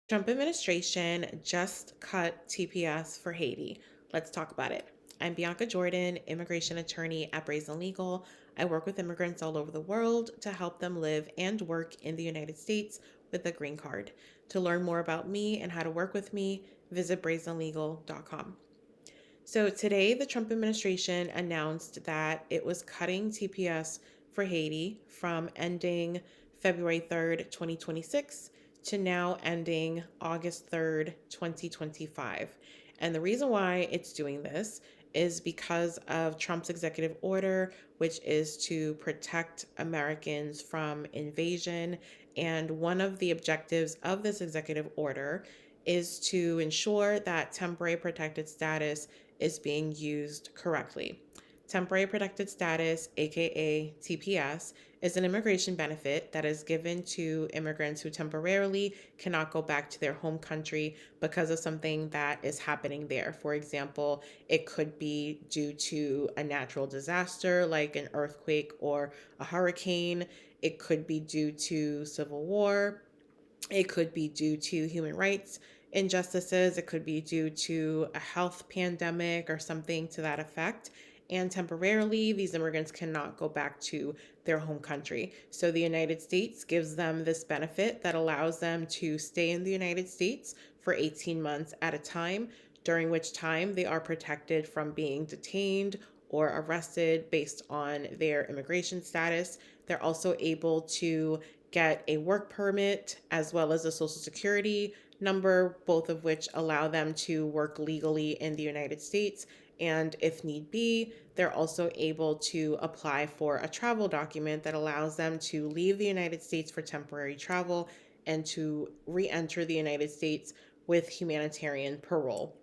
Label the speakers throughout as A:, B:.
A: Trump administration just cut TPS for Haiti. Let's talk about it. I'm Bianca Jordan, immigration attorney at Brazen Legal. I work with immigrants all over the world to help them live and work in the United States with a green card. To learn more about me and how to work with me, visit brazenlegal.com. So today, the Trump administration announced that it was cutting TPS for Haiti from ending February 3rd, 2026 to now ending August 3rd, 2025. And the reason why it's doing this is because of Trump's executive order, which is to protect Americans from invasion. And one of the objectives of this executive order is to ensure that temporary protected status is being used correctly. Temporary protected status, aka TPS, is an immigration benefit that is given to immigrants who temporarily cannot go back to their home country because of something that is happening there. For example, it could be due to a natural disaster like an earthquake or a hurricane. It could be due to civil war. It could be due to human rights injustices. It could be due to a health pandemic or something to that effect. And temporarily, these immigrants cannot go back to their home country. So the United States gives them this benefit that allows them to stay in the United States for 18 months at a time, during which time they are protected from being detained or arrested based on their immigration status. They're also able to get a work permit as well as a social security number, both of which allow them to work legally in the United States. And if need be, they're also able to apply for a travel document that allows them to leave the United States for temporary travel and to re enter the United States with humanitarian parole.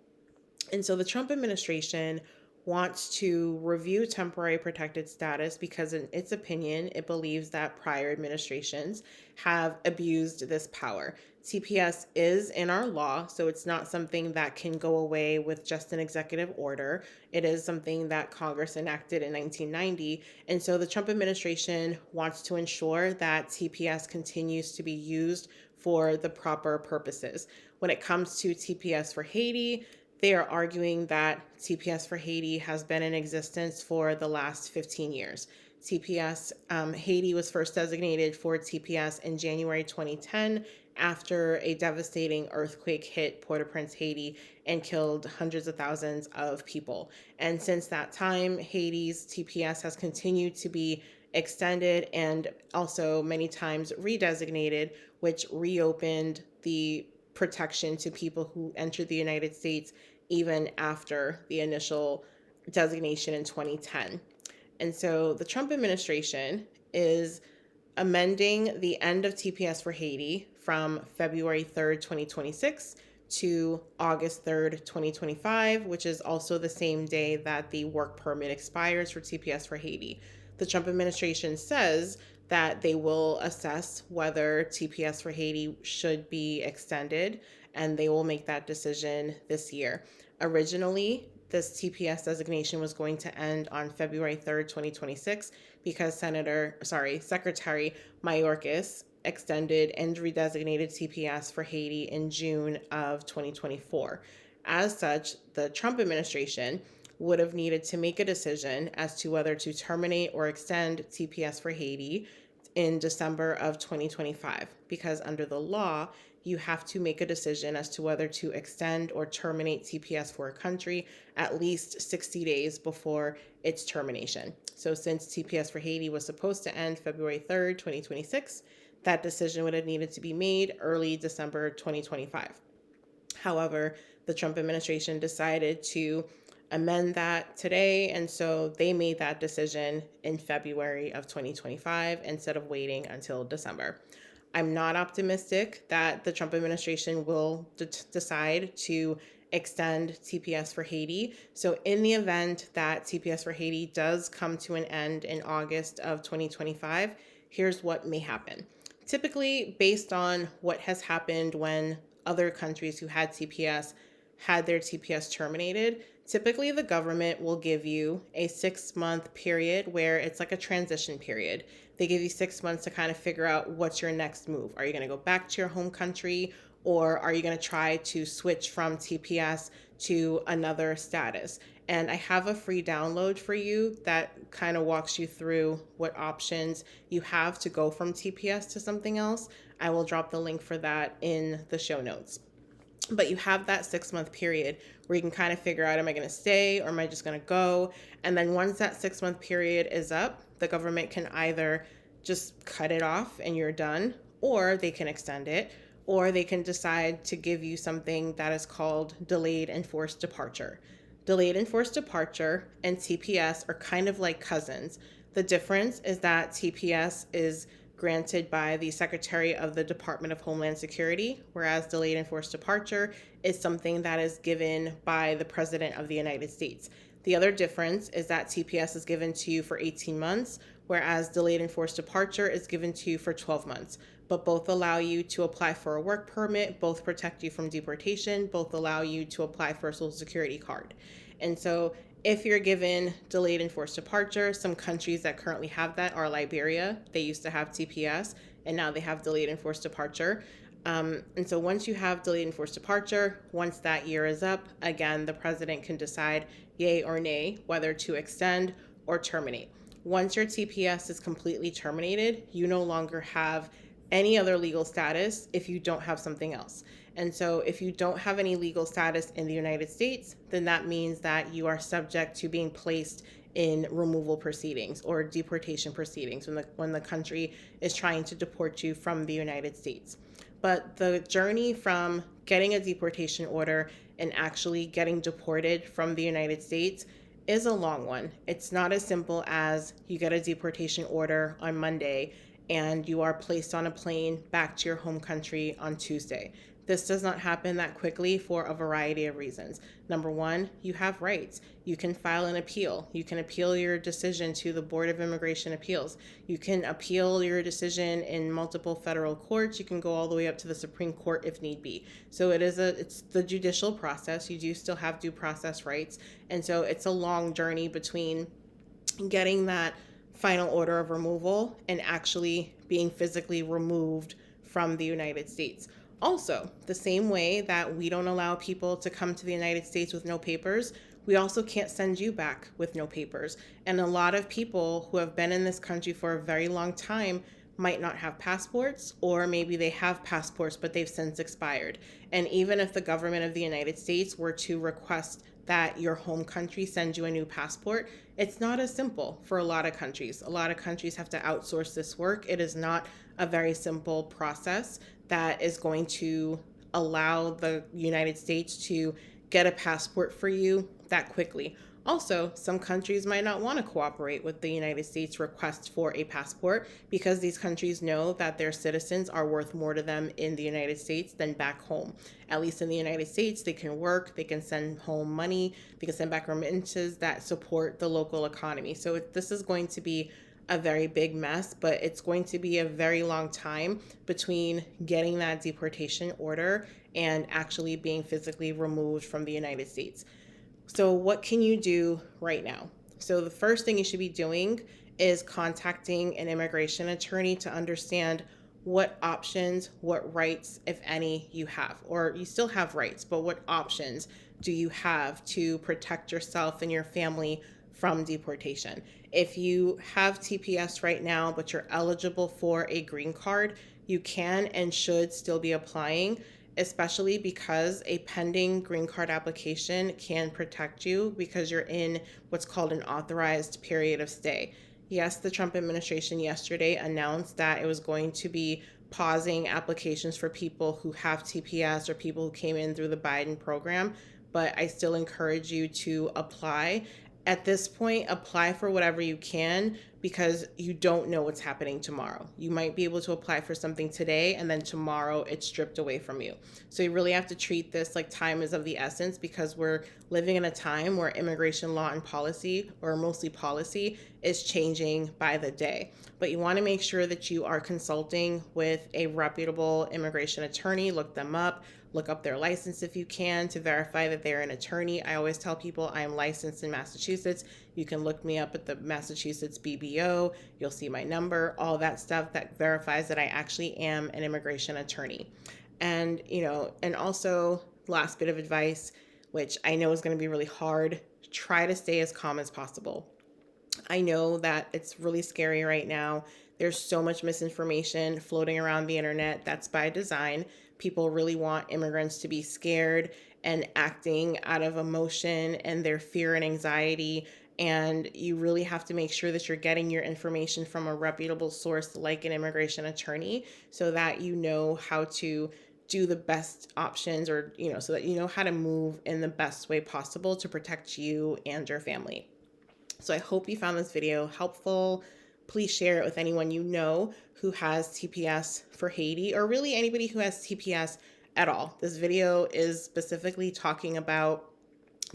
A: And so the Trump administration wants to review temporary protected status because, in its opinion, it believes that prior administrations have abused this power. TPS is in our law, so it's not something that can go away with just an executive order. It is something that Congress enacted in 1990. And so the Trump administration wants to ensure that TPS continues to be used for the proper purposes. When it comes to TPS for Haiti, they are arguing that TPS for Haiti has been in existence for the last 15 years. TPS, Haiti was first designated for TPS in January 2010 after a devastating earthquake hit Port-au-Prince, Haiti, and killed hundreds of thousands of people. And since that time, Haiti's TPS has continued to be extended and also many times redesignated, which reopened the protection to people who entered the United States even after the initial designation in 2010. And so the Trump administration is amending the end of TPS for Haiti from February 3rd, 2026 to August 3rd, 2025, which is also the same day that the work permit expires for TPS for Haiti. The Trump administration says that they will assess whether TPS for Haiti should be extended, and they will make that decision this year. Originally, this TPS designation was going to end on February 3rd, 2026, because Secretary Mayorkas extended and redesignated TPS for Haiti in June of 2024. As such, the Trump administration would have needed to make a decision as to whether to terminate or extend TPS for Haiti in December of 2025, because under the law, you have to make a decision as to whether to extend or terminate TPS for a country at least 60 days before its termination. So since TPS for Haiti was supposed to end February 3rd, 2026, that decision would have needed to be made early December 2025. However, the Trump administration decided to amend that today, and so they made that decision in February of 2025 instead of waiting until December. I'm not optimistic that the Trump administration will decide to extend TPS for Haiti. So, in the event that TPS for Haiti does come to an end in August of 2025, here's what may happen. Typically, based on what has happened when other countries who had TPS had their TPS terminated, typically the government will give you a 6-month period where it's like a transition period. They give you 6 months to kind of figure out what's your next move. Are you going to go back to your home country, or are you going to try to switch from TPS to another status? And I have a free download for you that kind of walks you through what options you have to go from TPS to something else. I will drop the link for that in the show notes. But you have that 6 month period where you can kind of figure out, am I going to stay or am I just going to go? And then once that 6 month period is up, the government can either just cut it off and you're done, or they can extend it, or they can decide to give you something that is called delayed enforced departure. Delayed enforced departure and TPS are kind of like cousins. The difference is that TPS is granted by the Secretary of the Department of Homeland Security, whereas delayed enforced departure is something that is given by the President of the United States. The other difference is that TPS is given to you for 18 months, whereas delayed enforced departure is given to you for 12 months. But both allow you to apply for a work permit, both protect you from deportation, both allow you to apply for a Social Security card. And so if you're given delayed enforced departure, some countries that currently have that are Liberia. They used to have TPS, and now they have delayed enforced departure. And so once you have delayed enforced departure, once that year is up, again, the president can decide yay or nay whether to extend or terminate. Once your TPS is completely terminated, you no longer have any other legal status if you don't have something else. And so if you don't have any legal status in the United States, then that means that you are subject to being placed in removal proceedings or deportation proceedings when the country is trying to deport you from the United States. But the journey from getting a deportation order and actually getting deported from the United States is a long one. It's not as simple as you get a deportation order on Monday and you are placed on a plane back to your home country on Tuesday. This does not happen that quickly for a variety of reasons. Number one, you have rights. You can file an appeal. You can appeal your decision to the Board of Immigration Appeals. You can appeal your decision in multiple federal courts. You can go all the way up to the Supreme Court if need be. So it's the judicial process. You do still have due process rights. And so it's a long journey between getting that final order of removal and actually being physically removed from the United States. Also, the same way that we don't allow people to come to the United States with no papers, we also can't send you back with no papers. And a lot of people who have been in this country for a very long time might not have passports, or maybe they have passports, but they've since expired. And even if the government of the United States were to request that your home country send you a new passport, it's not as simple for a lot of countries. A lot of countries have to outsource this work. It is not a very simple process that is going to allow the United States to get a passport for you that quickly. Also, some countries might not want to cooperate with the United States' request for a passport because these countries know that their citizens are worth more to them in the United States than back home. At least in the United States, they can work, they can send home money, they can send back remittances that support the local economy. So this is going to be a very big mess, but it's going to be a very long time between getting that deportation order and actually being physically removed from the United States. So what can you do right now? So the first thing you should be doing is contacting an immigration attorney to understand what options, what rights, if any, you have. Or you still have rights, but what options do you have to protect yourself and your family from deportation? If you have TPS right now, but you're eligible for a green card, you can and should still be applying, especially because a pending green card application can protect you because you're in what's called an authorized period of stay. Yes, the Trump administration yesterday announced that it was going to be pausing applications for people who have TPS or people who came in through the Biden program, but I still encourage you to apply. At this point, apply for whatever you can because you don't know what's happening tomorrow. You might be able to apply for something today and then tomorrow it's stripped away from you. So you really have to treat this like time is of the essence because we're living in a time where immigration law and policy, or mostly policy, is changing by the day. But you want to make sure that you are consulting with a reputable immigration attorney. Look them up. Look up their license if you can to verify that they're an attorney. I always tell people I am licensed in Massachusetts. You can look me up at the Massachusetts BBO. You'll see my number, all that stuff that verifies that I actually am an immigration attorney. And, and also, last bit of advice, which I know is going to be really hard, try to stay as calm as possible. I know that it's really scary right now. There's so much misinformation floating around the internet. That's by design. People really want immigrants to be scared and acting out of emotion and their fear and anxiety. And you really have to make sure that you're getting your information from a reputable source like an immigration attorney so that you know how to do the best options, or, so that you know how to move in the best way possible to protect you and your family. So I hope you found this video helpful. Please share it with anyone you know who has TPS for Haiti, or really anybody who has TPS at all. This video is specifically talking about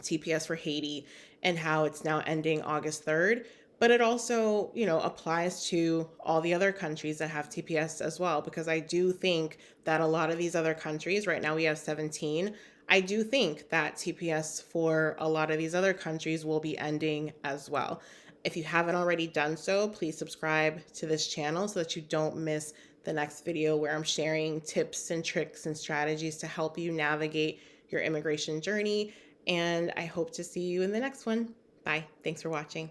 A: TPS for Haiti and how it's now ending August 3rd. But it also, applies to all the other countries that have TPS as well, because I do think that a lot of these other countries, right now we have 17, I do think that TPS for a lot of these other countries will be ending as well. If you haven't already done so, please subscribe to this channel so that you don't miss the next video where I'm sharing tips and tricks and strategies to help you navigate your immigration journey. And I hope to see you in the next one. Bye. Thanks for watching.